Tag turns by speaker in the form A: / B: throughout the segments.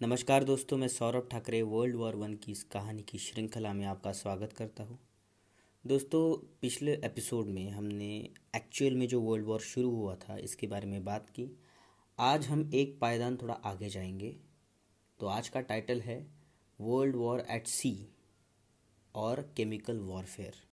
A: नमस्कार दोस्तों, मैं Saurabh Thackeray world war one की इस कहानी की श्रृंखला में आपका स्वागत करता हूँ। दोस्तों, पिछले एपिसोड में हमने एक्चुअल में जो वर्ल्ड वॉर शुरू हुआ था इसके बारे में बात की। आज हम एक पायदान थोड़ा आगे जाएंगे। तो आज का टाइटल है वर्ल्ड वॉर एट सी और केमिकल वॉरफेयर।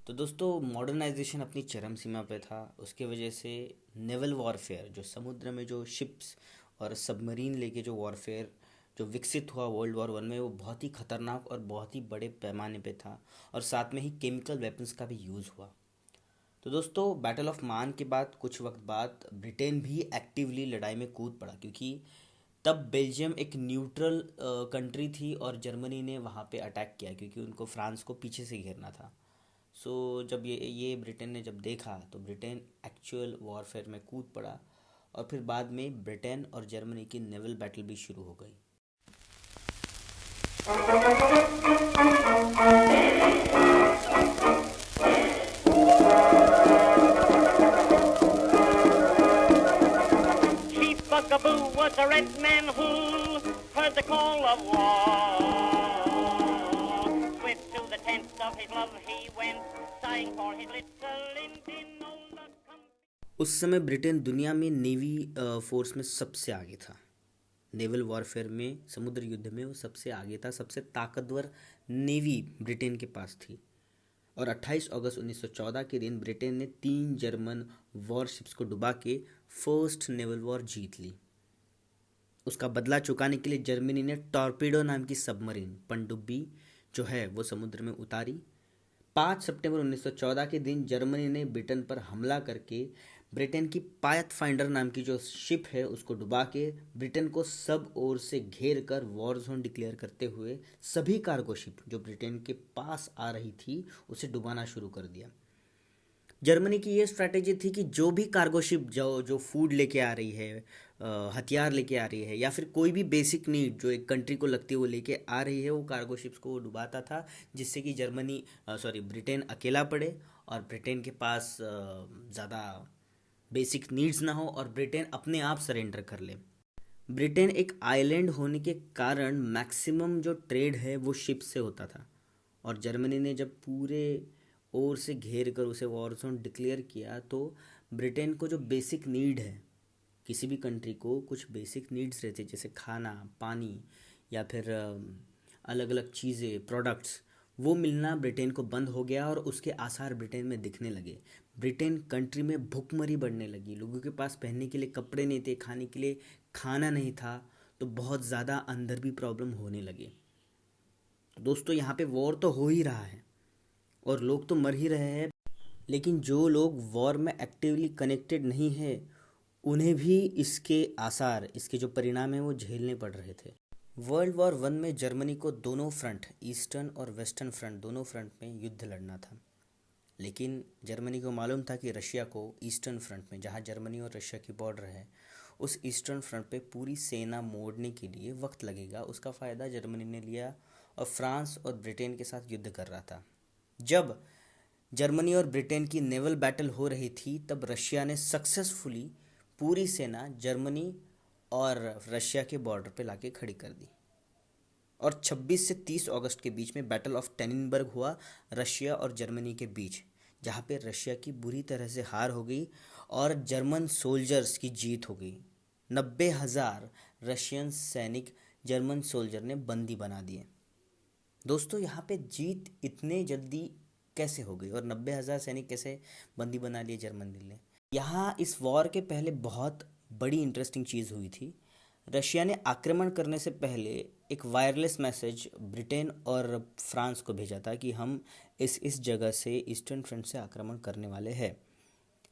A: तो दोस्तों, मॉडर्नाइजेशन अपनी चरम सीमा पे था। उसके वजह से नेवल वॉरफेयर, जो समुद्र में जो शिप्स और सबमरीन लेके जो वॉरफेयर जो विकसित हुआ वर्ल्ड वॉर वन में, वो बहुत ही खतरनाक और बहुत ही बड़े पैमाने पे था। और साथ में ही केमिकल वेपन्स का भी यूज़ हुआ। तो दोस्तों, बैटल ऑफ मान के बाद कुछ वक्त बाद ब्रिटेन भी एक्टिवली लड़ाई में कूद पड़ा, क्योंकि तब बेल्जियम एक न्यूट्रल कंट्री थी और जर्मनी ने वहाँ पे अटैक किया क्योंकि उनको फ्रांस को पीछे से घेरना था। जब ये ब्रिटेन ने जब देखा तो ब्रिटेन एक्चुअल वॉरफेयर में कूद पड़ा। और फिर बाद में ब्रिटेन और जर्मनी की नेवल बैटल भी शुरू हो गई।
B: Chief Bugaboo was a red man who heard the call of war. Swift to the tent of his love he went, sighing for his little Indian on the company.
A: उस समय Britain दुनिया में navy force में सबसे आगे था। Naval warfare में, समुद्र युद्ध में वो सबसे आगे था। सबसे ताकतवर नेवी ब्रिटेन के पास थी। और 28 अगस्त 1914 के दिन ब्रिटेन ने 3 जर्मन वॉरशिप्स को डुबा के फर्स्ट नेवल वॉर जीत ली। उसका बदला चुकाने के लिए जर्मनी ने टॉर्पीडो नाम की सबमरीन पनडुब्बी जो है वो समुद्र में उतारी। 5 सितंबर 1914 के दिन जर्मनी ने ब्रिटेन पर हमला करके ब्रिटेन की पायथ फाइंडर नाम की जो शिप है उसको डुबा के ब्रिटेन को सब ओर से घेर कर वॉर जोन डिक्लेयर करते हुए सभी कार्गो शिप जो ब्रिटेन के पास आ रही थी उसे डुबाना शुरू कर दिया। जर्मनी की ये स्ट्रैटेजी थी कि जो भी कार्गो शिप जो जो फूड लेके आ रही है, हथियार लेके आ रही है, या फिर कोई भी बेसिक नीड जो एक कंट्री को लगती है वो लेके आ रही है, वो कार्गो शिप्स को वो डुबाता था, जिससे कि ब्रिटेन अकेला पड़े और ब्रिटेन के पास ज़्यादा बेसिक नीड्स ना हो और ब्रिटेन अपने आप सरेंडर कर ले। ब्रिटेन एक आइलैंड होने के कारण मैक्सिमम जो ट्रेड है वो शिप से होता था। और जर्मनी ने जब पूरे ओर से घेर कर उसे वॉर जोन डिक्लेयर किया तो ब्रिटेन को जो बेसिक नीड है, किसी भी कंट्री को कुछ बेसिक नीड्स रहते जैसे खाना, पानी या फिर अलग अलग चीज़ें, प्रोडक्ट्स, वो मिलना ब्रिटेन को बंद हो गया और उसके आसार ब्रिटेन में दिखने लगे। ब्रिटेन कंट्री में भुखमरी बढ़ने लगी। लोगों के पास पहनने के लिए कपड़े नहीं थे, खाने के लिए खाना नहीं था, तो बहुत ज़्यादा अंदर भी प्रॉब्लम होने लगे। दोस्तों, यहाँ पे वॉर तो हो ही रहा है और लोग तो मर ही रहे हैं, लेकिन जो लोग वॉर में एक्टिवली कनेक्टेड नहीं है उन्हें भी इसके आसार, इसके जो परिणाम हैं वो झेलने पड़ रहे थे। वर्ल्ड वॉर वन में जर्मनी को दोनों फ्रंट, ईस्टर्न और वेस्टर्न फ्रंट, दोनों फ्रंट में युद्ध लड़ना था। लेकिन जर्मनी को मालूम था कि रशिया को ईस्टर्न फ्रंट में, जहाँ जर्मनी और रशिया की बॉर्डर है, उस ईस्टर्न फ्रंट पे पूरी सेना मोड़ने के लिए वक्त लगेगा। उसका फ़ायदा जर्मनी ने लिया और फ्रांस और ब्रिटेन के साथ युद्ध कर रहा था। जब जर्मनी और ब्रिटेन की नेवल बैटल हो रही थी तब रशिया ने सक्सेसफुली पूरी सेना जर्मनी और रशिया के बॉर्डर पे लाके खड़ी कर दी। और 26 से 30 अगस्त के बीच में बैटल ऑफ टेनिनबर्ग हुआ रशिया और जर्मनी के बीच, जहाँ पे रशिया की बुरी तरह से हार हो गई और जर्मन सोल्जर्स की जीत हो गई। 90,000 रशियन सैनिक जर्मन सोल्जर ने बंदी बना दिए। दोस्तों, यहाँ पे जीत इतने जल्दी कैसे हो गई और 90,000 सैनिक कैसे बंदी बना लिए जर्मनी ने? यहाँ इस वॉर के पहले बहुत बड़ी इंटरेस्टिंग चीज़ हुई थी। रशिया ने आक्रमण करने से पहले एक वायरलेस मैसेज ब्रिटेन और फ्रांस को भेजा था कि हम इस जगह से, ईस्टर्न फ्रंट से आक्रमण करने वाले हैं।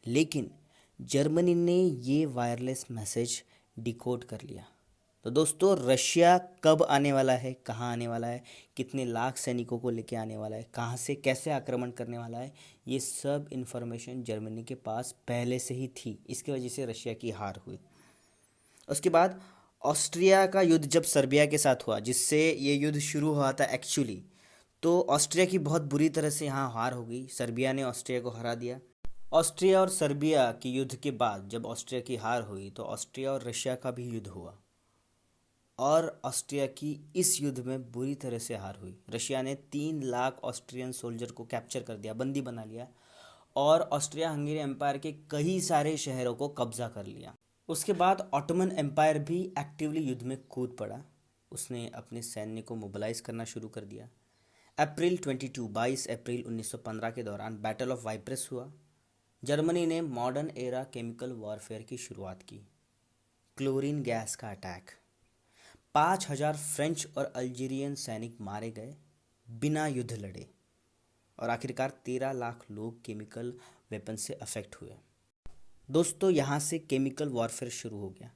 A: लेकिन जर्मनी ने ये वायरलेस मैसेज डिकोड कर लिया तो दोस्तों रशिया कब आने वाला है, कहाँ आने वाला है, कितने लाख सैनिकों को लेके आने वाला है, कहाँ से कैसे आक्रमण करने वाला है, ये सब इन्फॉर्मेशन जर्मनी के पास पहले से ही थी। इसकी वजह से रशिया की हार हुई। उसके बाद ऑस्ट्रिया का युद्ध जब सर्बिया के साथ हुआ, जिससे ये युद्ध शुरू हुआ था एक्चुअली, तो ऑस्ट्रिया की बहुत बुरी तरह से यहाँ हार हो गई। सर्बिया ने ऑस्ट्रिया को हरा दिया। ऑस्ट्रिया और सर्बिया के युद्ध के बाद जब ऑस्ट्रिया की हार हुई तो ऑस्ट्रिया और रशिया का भी युद्ध हुआ और ऑस्ट्रिया की इस युद्ध में बुरी तरह से हार हुई। रशिया ने 3 लाख ऑस्ट्रियन सोल्जर को कैप्चर कर दिया, बंदी बना लिया और ऑस्ट्रिया हंगेरी एम्पायर के कई सारे शहरों को कब्जा कर लिया। उसके बाद ऑटोमन एम्पायर भी एक्टिवली युद्ध में कूद पड़ा। उसने अपने सैन्य को मोबिलाइज करना शुरू कर दिया। अप्रैल 22 अप्रैल 1915 के दौरान बैटल ऑफ वाइप्रेस हुआ। जर्मनी ने मॉडर्न एरा केमिकल वॉरफेयर की शुरुआत की। क्लोरीन गैस का अटैक, 5000 फ्रेंच और अल्जीरियन सैनिक मारे गए बिना युद्ध लड़े और आखिरकार 13 लाख लोग केमिकल वेपन से अफेक्ट हुए। दोस्तों यहाँ से केमिकल वॉरफेयर शुरू हो गया।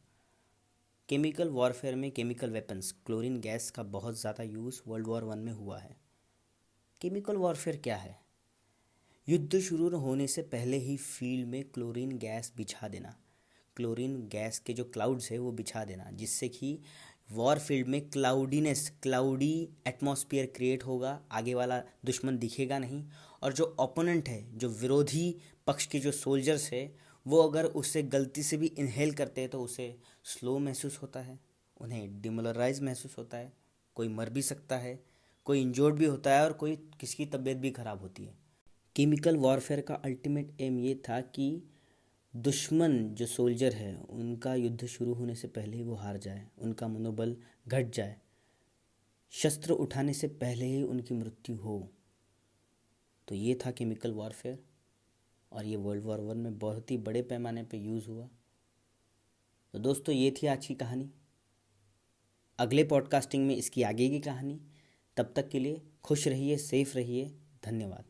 A: केमिकल वॉरफेयर में केमिकल वेपन्स, क्लोरीन गैस का बहुत ज़्यादा यूज़ वर्ल्ड वॉर 1 में हुआ है। केमिकल वॉरफेयर क्या है? युद्ध शुरू होने से पहले ही फील्ड में क्लोरीन गैस बिछा देना, क्लोरीन गैस के जो क्लाउड्स है वो बिछा देना, जिससे कि वॉर फील्ड में क्लाउडी एटमॉस्फेयर क्रिएट होगा, आगे वाला दुश्मन दिखेगा नहीं और जो ओपोनेंट है, जो विरोधी पक्ष के जो सोल्जर्स है, वो अगर उससे गलती से भी इनहेल करते हैं तो उसे स्लो महसूस होता है, उन्हें डिमोरलाइज महसूस होता है, कोई मर भी सकता है, कोई इंजोर्ड भी होता है और कोई किसी की तबीयत भी खराब होती है। केमिकल वॉरफेयर का अल्टीमेट एम ये था कि दुश्मन जो सोल्जर है उनका युद्ध शुरू होने से पहले ही वो हार जाए, उनका मनोबल घट जाए, शस्त्र उठाने से पहले ही उनकी मृत्यु हो। तो ये था केमिकल वॉरफेयर और ये वर्ल्ड वॉर 1 में बहुत ही बड़े पैमाने पे यूज़ हुआ। तो दोस्तों ये थी आज की कहानी। अगले पॉडकास्टिंग में इसकी आगे की कहानी। तब तक के लिए खुश रहिए, सेफ रहिए। धन्यवाद।